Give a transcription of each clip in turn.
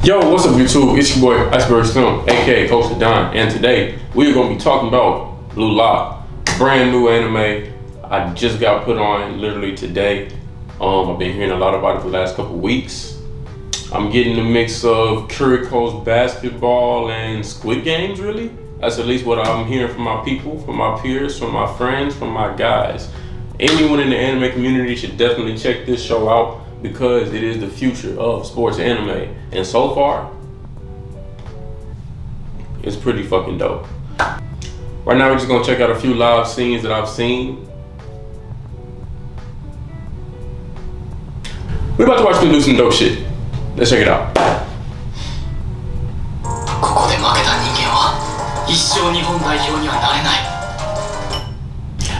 Yo, what's up YouTube? It's your boy Iceberg Stone, aka Coach the Don, and today we are going to be talking about Blue Lock, brand new anime. I just got put on literally today. I've been hearing a lot about it for the last couple weeks. I'm getting a mix of Kuriko's basketball and Squid Games, really. That's at least what I'm hearing from my people, from my peers, from my friends, from my guys. Anyone in the anime community should definitely check this show out, because it is the future of sports anime, and so far it's pretty fucking dope. Right now we're just gonna check out a few live scenes that I've seen. We're about to watch them do some dope shit. Let's check it out.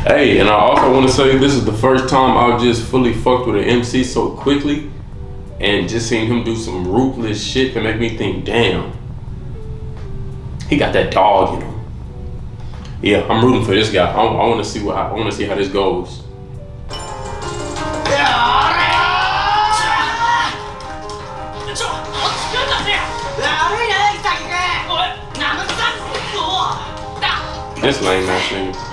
Hey, and I also want to say this is the first time I've just fully fucked with an MC so quickly, and just seeing him do some ruthless shit can make me think, damn, he got that dog in him. Yeah, I'm rooting for this guy. I want to see how this goes. This lame ass nigga.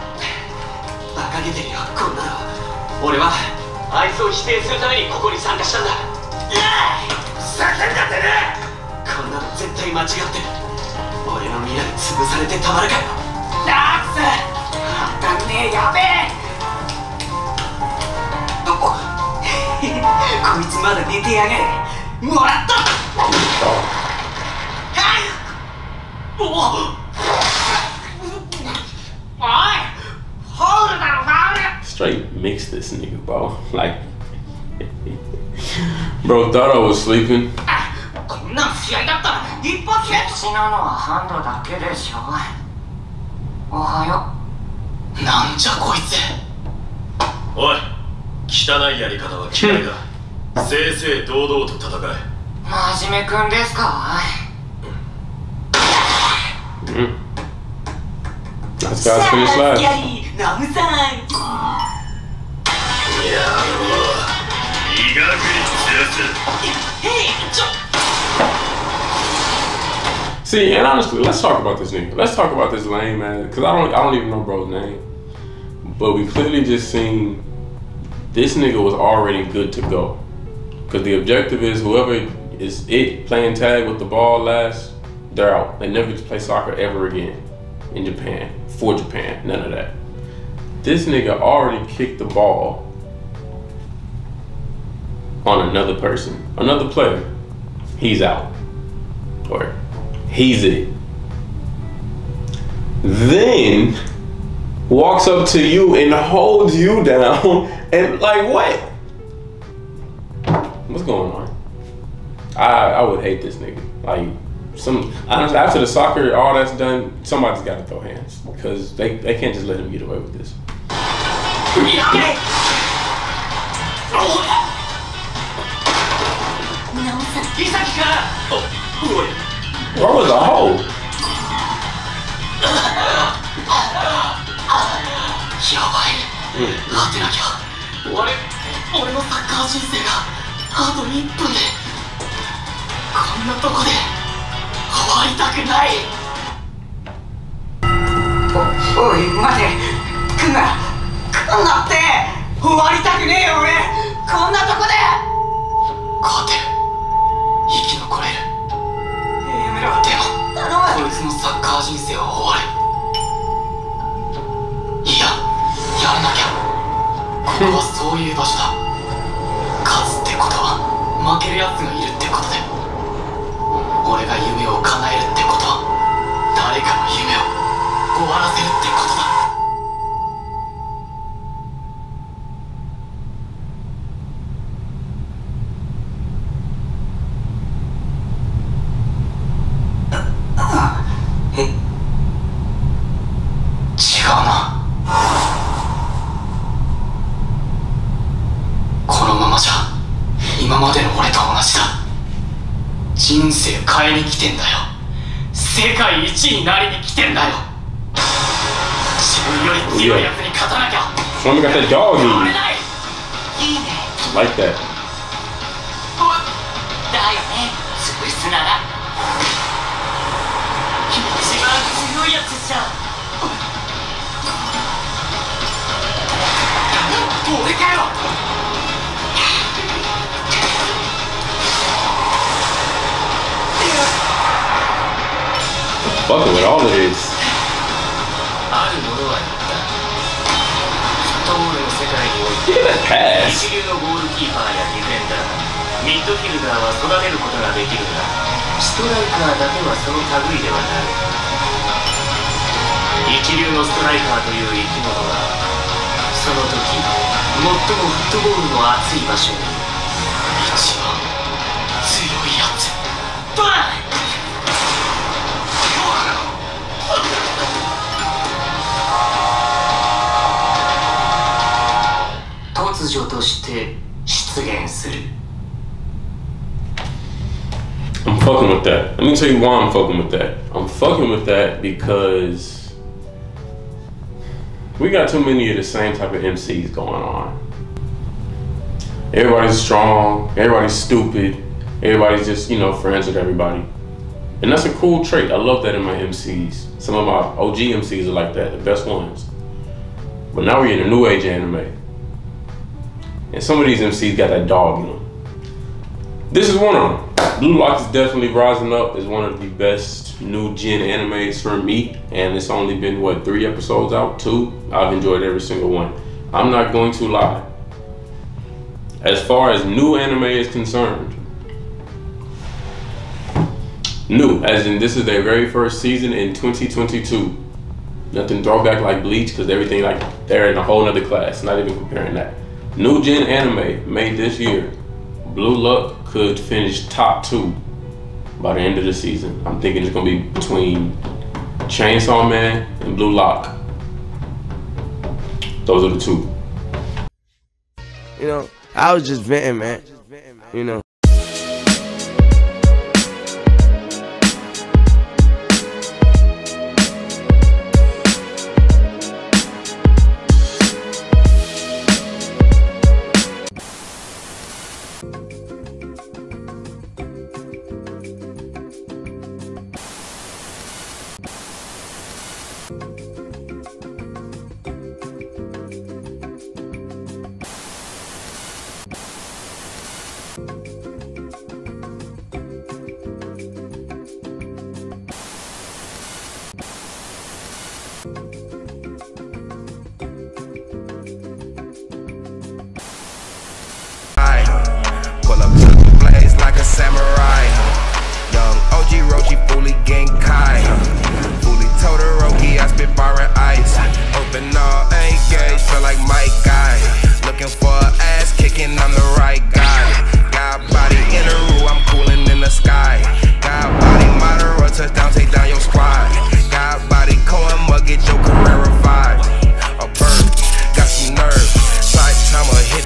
俺はあいつを否定するためにここに参加したんだ。叫んだってね。こんなの絶対間違ってる。俺の未来潰されてたまるかよ。ナックス、あんたねえ、やべえ。こいつまだ寝てやがる。もらった。おい。 Straight mix this nigga, bro. Like, bro thought I was sleeping. Nice guys finish last. See, and honestly, let's talk about this nigga. Let's talk about this lame man, because I don't even know bro's name. But we clearly just seen this nigga was already good to go. Because the objective is whoever is playing tag with the ball last, they're out. They never play soccer ever again in Japan, for Japan, none of that. This nigga already kicked the ball on another person, another player. He's out, or he's it. Then walks up to you and holds you down and like, what? What's going on? I would hate this nigga. Like, honestly, after the soccer, all that's done, somebody's got to throw hands, because they can't just let him get away with this. What was a hole? Someone got that dog in you. Like that. だよね。潰すなら俺かよ。Fucking with all of this. あるものは言った。フットボールの世界において Look at that pass. 一流のゴールキーパーやディフェンダー、ミッドフィルダーは育てることができるが、ストライカーだけはその類ではない。一流のストライカーという生き物は、その時最もフットボールの熱い場所に一番強いやつ。バン！突如として出現する。I'm fucking with that. Let me tell you why I'm fucking with that. I'm fucking with that because we got too many of the same type of MCs going on. Everybody's strong, everybody's stupid, everybody's just, you know, friends with everybody. And that's a cool trait. I love that in my MCs. Some of my OG MCs are like that, the best ones. But now we're in a new age anime. And some of these MCs got that dog in them. This is one of them. Blue Lock is definitely rising up as one of the best new gen animes for me. And it's only been, what, 3 episodes out? 2? I've enjoyed every single one. I'm not going to lie. As far as new anime is concerned, new, as in this is their very first season in 2022. Nothing throwback like Bleach, because everything like they're in a whole nother class, not even comparing that. New gen anime made this year, Blue Lock could finish top 2 by the end of the season. I'm thinking it's gonna be between Chainsaw Man and Blue Lock. Those are the 2. You know, I was just venting, man. You know.